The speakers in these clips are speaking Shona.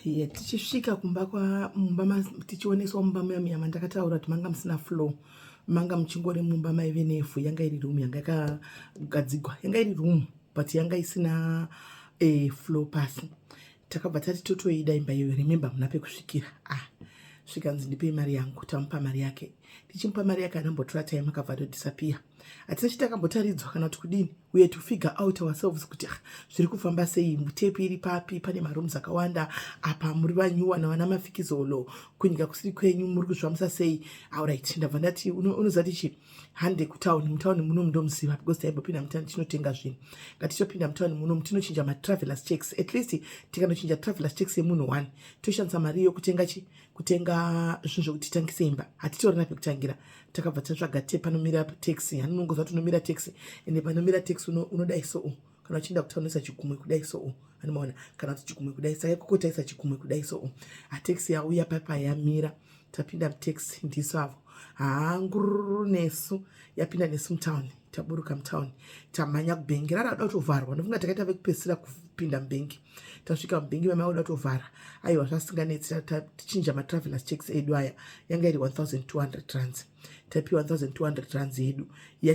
Tichisvika kumba mumba tichioneswa mumba muyamiya mandakataura kuti manga musina floor, manga muchingori mumba maive nevhu, yanga iri room yanga yakagadzigwa, yanga iri room but yanga isina floor pasi. Takabva tati totoida imba iyoyo, remember muna pekusvikira. Svikanzi ndipei mari yangu, tamupa mari yake. Tichimupa mari yake anambotora time akabva todisappear. Hatisati takambotaridzwa kana kuti kudini. We had to figure out ourselves kuti zviri kufamba sei, mutepi iri papi, pane marooms akawanda, apa muri vanyuwa navana mafikizolo, kunyika kusiri kwenyu muri kuzvamisa sei. Alright, ndabva ndati unozati chi hande kutauni, mutauni muno ndomuziva because taimbopinda mutauni tinotenga zvinhu. Ngatitopinda mutauni muno tinochinja matravelers checks. At least tikanochinja travelers checks yemunhu 1. Toshandisa mari yokutenga chi kutenga zvinhu zvokuti titangise imba. Hatitorina pekutangira. Takabva tatsvaga panomira taxi, hanongoza tunomira taxi, ende panomira taxi unodai so kana uchienda kutaunisa chigumwe kudai so anomaona kana kuti chigumwe kudai saka kokotaisa chigumwe kudai so taxi yauya papa yamira, tapinda mutaxi ndiso avo ngururu nesu yapinda nesu mutauni, taburuka mutauni, tamhanya kubhengi. Rada kutovharwa, ndofunga takaita vekupedzisira kupinda mubhengi. Tasvika mubhengi vamai voda kutovhara. Aiwa zvasinganetsi, tichinja matravelers checks edu aya, yanga iri 1200 rands. Tapiwa 1200 rands yedu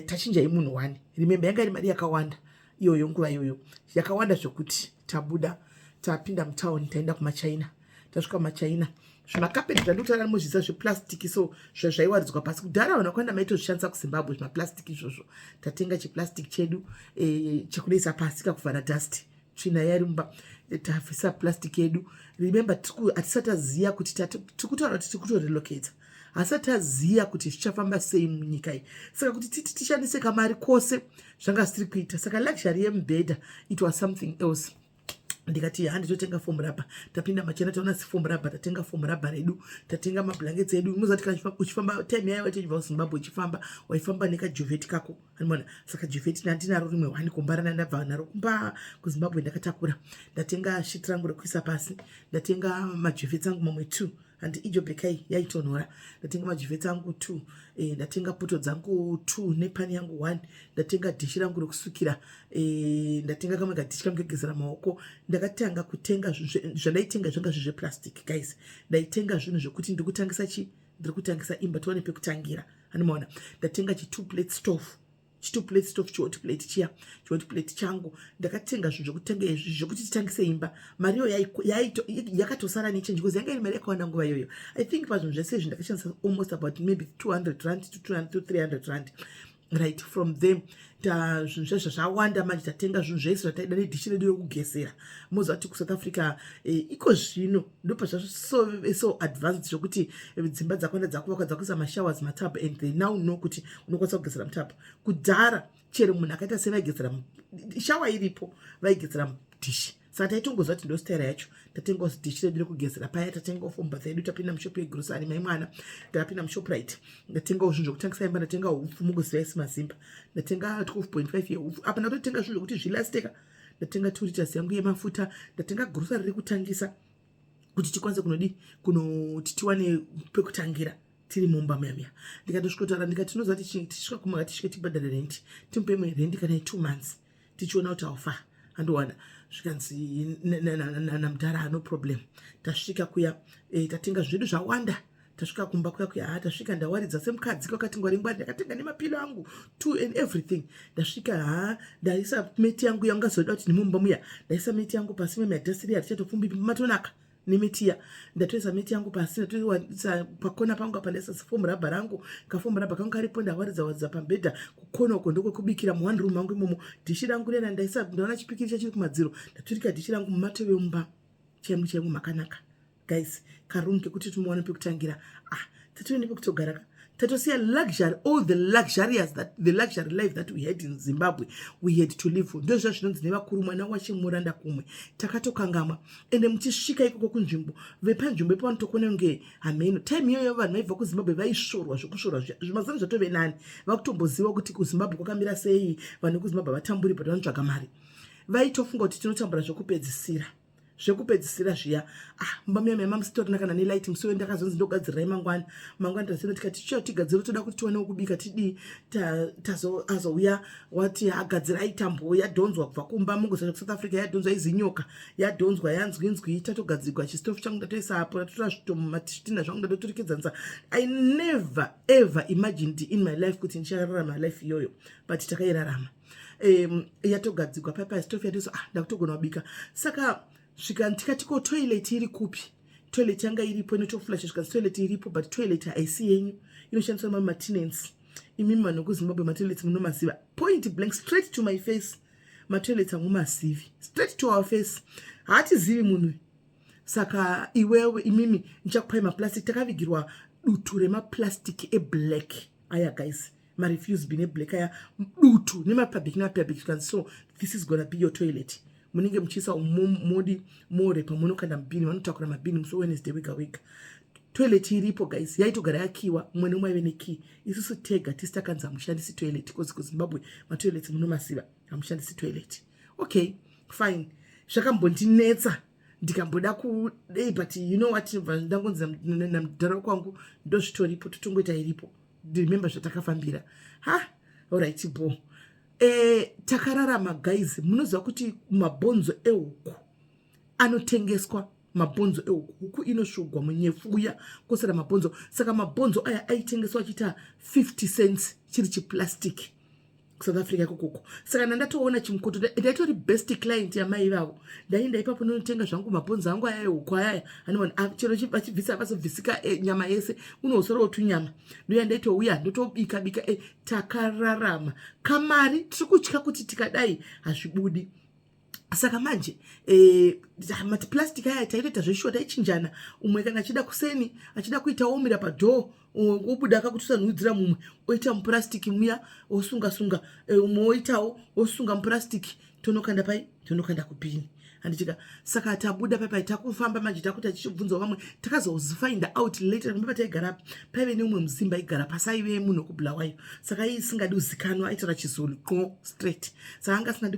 tachinja yemunhu 1. Remember yanga iri mari yakawanda iyoyo nguva iyoyo, yakawanda zvokuti tabuda tapinda mutauni taenda kumaChina. Tasvika kumaChina, zvimakapeti zvandikutaura muzvisa zveplastiki so zvaiwaridzwa pasi kudhara vanhu vakwanda maitozvishandisa kuZimbabwe zvimaplastiki izvozvo. Tatenga chiplastiki chedu chekudeisa pasi kakuvhara dust, tsvina yarimba, tabvisa plastiki yedu. Remember hatisati taziva kuti tikutaura kuti tikutorelocate, hasati taziva kuti zvichafamba sei munyika iyi. Saka kuti tishandise kamari kose zvanga zvisiri kuita. Saka luxury yemubhedha it was something else. Ndikati handitotenga foam rubber, tapinda machena taona foam rubber, tatenga foam rubber redu, tatenga mablankets edu. Muzati kana uchifamba time yayo wachibva kuZimbabwe uchifamba waifamba nekajuveti kako, anoona. Saka juveti ndinaro rimwe 1 kumbarana ndabva naro kumba kuZimbabwe ndakatakura. Ndatenga shiti rangu rekuisa pasi, ndatenga majuveti angu mamwe 2 and ijo bekai yaitonhora. Ndatenga majuveti angu 2, ndatenga poto dzangu 2 nepani yangu 1, ndatenga dhishi rangu rokusukira, ndatenga kamwe kadhishi kangu kegezera maoko. Ndakatanga kutenga zvandaitenga zvanga zvezveplastic guys. Ndaitenga zvinhu zvokuti ndikutangisa ndiri kutangisa imba tiwane pekutangira, anomaona. Ndatenga chi2 plate stove, chihot plate chiya, chihot plate changu. Ndakatenga zvinhu zvokutanga izvi zvokuti titangise imba. Mari iyo yakatosara nechange because yanga iri mari yakawanda nguva iyoyo. I think pazvinhu zvese izvi ndakashandisa almost about maybe 200 rand to 300 rand. Right, from them zvinhu zvazvo zvawanda manje. Tatenga zvinhu zvese zvataida nedhishi redu rokugezera. Mozati kuSouth Africa iko zvino ndopazvazvo so advanced zvokuti dzimba dzakawanda dzakuvakwa dzakuisa mashowers matab and they now know kuti unokwanisa kugezera mutab. Kudhara chero munhu akaita sevaigezera shawa iripo vaigezera dhishi. Saka taitongozva kuti ndositaira yacho. Tatenga dhishi redu rekugezera paya, tatenga fomba dzedu, tapinda mushopu yegrocery maimwana, tapinda muShoprite, ndatenga zvinhu zvokutangisa imba, ndatenga hupfu mukuziva isi mazimba, ndatenga 12.5 yehupfu. Apa ndatotenga zvinhu zvokuti zvilasteka, ndatenga 2 liters yangu yemafuta, ndatenga grocery rekutangisa kuti tikwanise kunoti tiwane pekutangira tiri mumba muyamiya. Ndikatosvikotaura ndikati tinoziva tichisvika kumanga tisvike tibhadhare rent, timupe rent kana 2 months tichiona kuti aufa andowana. Zvikanzi namudhara no problem. Tasvika kuya tatenga zvedu zvawanda. Tasvika kumba kuya tasvika ndawaridza semukadzi kwakati ngwari ngwari, ndakatenga nemapilo angu 2 and everything. Ndasvika ndaisa meti yangu yangazoda kuti nemumba muya, ndaisa meti yangu pasi memadhasiri hatichatofumbi matonaka nemetiya. Ndatoisa meti yangu pasi, ndatoisa pakona pangu apa ndaisa foam rubber rangu, kafoam rubber kangu karipo ndawaridza pambedha. Kukona uko ndiko kubikira mu1 room mangu imomo. Dhishi rangu rena ndaisa, ndaona chipikiri chachiri kumadziro, ndaturika dhishi rangu mumatove mumba chemu makanaka. Guys, karoom kekuti tumuwane pekutangira. Tatone pekutogara. Tatosiya luxury, all the luxury life that we had in Zimbabwe, we had to live for. Ndozvo zvinonzi nevakuru mwana washe muranda kumwe. Takatokangamwa. Ende muchisvika ikoko kunzvimbo, vepanzvimbo ipo vanotokona kunge hameno. Time iyoyo vanhu vaibva kuZimbabwe vaishorwa zvokushorwa zvimazano zvatove nani. Vakutomboziva kuti kuZimbabwe kwakamira sei, vanhu kuZimbabwe vatamburi but vanotsvaga mari. Vaitofunga kuti tinotambura zvokupedzisira. zvekupedzisira zviya mbamya mama sitorina kana nelight musi ndakazonzi ndogadzirai mangwana tasina tikati chiyo tigadzira toda kuti tionewo kubika tidii azouya wati agadzirai tambo yadhonzwa kubva kumba mungoza South Africa yadhonzwa izi nyoka yadhonzwa yanzwi tatogadzirwa chistofu changu ndatoisa apo ndatora zvitomo matishtina zvangu ndadoturikidza I never ever imagined in my life kuti ndichararama life iyoyo but takairarama yatogadzirwa papa stofu yatiso ndakutogona kubika saka svika tikati ko toilet iri kupi toilet yanga iripo inotoflasha svika toilet iripo but toilet haisi yenyu inoshandiswa mamatenants imimi vanhu kuZimbabwe matoilets munomaziva point blank straight to my face matoilets amumasivi straight to our face haatizivi munhu saka iwewe imimi ndichakupai maplastic takavigirwa dutu remaplastic eblack aya guys marefuse bin eblack aya dutu nemapublic so this is gonna be your toilet munenge muchiisa modi more pamunokanda mabhini vanotakura mabhini musi Wednesday wega toilet iripo guys yaitogara yakiwa mumwe nomwe aive nekey isusu tega tisi takanzi hamushandisi toilet because kuZimbabwe matoilets munomasiva hamushandisi toilet okay fine zvakambondinetsa ndikamboda kudei but you know what ndangonzi namudhara kwangu ndozvitoripo totongoita iripo remember zvatakafambira alright bo takararama guys munoziva kuti mabhonzo ehuku anotengeswa mabhonzo ehuku huku inosvugwa munyefu uya kosara mabhonzo saka mabhonzo aya aitengeswa achiita 50 cents chiri chiplastic South Africa kokoko saka ndatoona chimukoto ndaitori best client yamai vavo ndaenda ipapo notenga zvangu mabhonzo angu aya ehuku aya anoona chero vachibvisa vasobvisika nyama yese unosoro tunyama ndoya ndaitouya ndotobika takararama kamari tiri kutya kuti tikadai hazvibudi saka manje matiplastic aya taitoita zveshuwa taichinjana umwe kana achida kuseni achida kuita omira padhoo obuda akakutusanhudzira mumwe oita muplastic muya osunga umwe oitawo osunga muplastic tonokanda pai tonokanda kupini handichika saka tabuda pai takufamba manje takuti tichibvunza vamwe takazofind out later kumbe taigara paive neumwe muzimba igara pasaive munhu kubulawayo saka isingadi uzikanwa aitora chizulu straight saka anga asingadi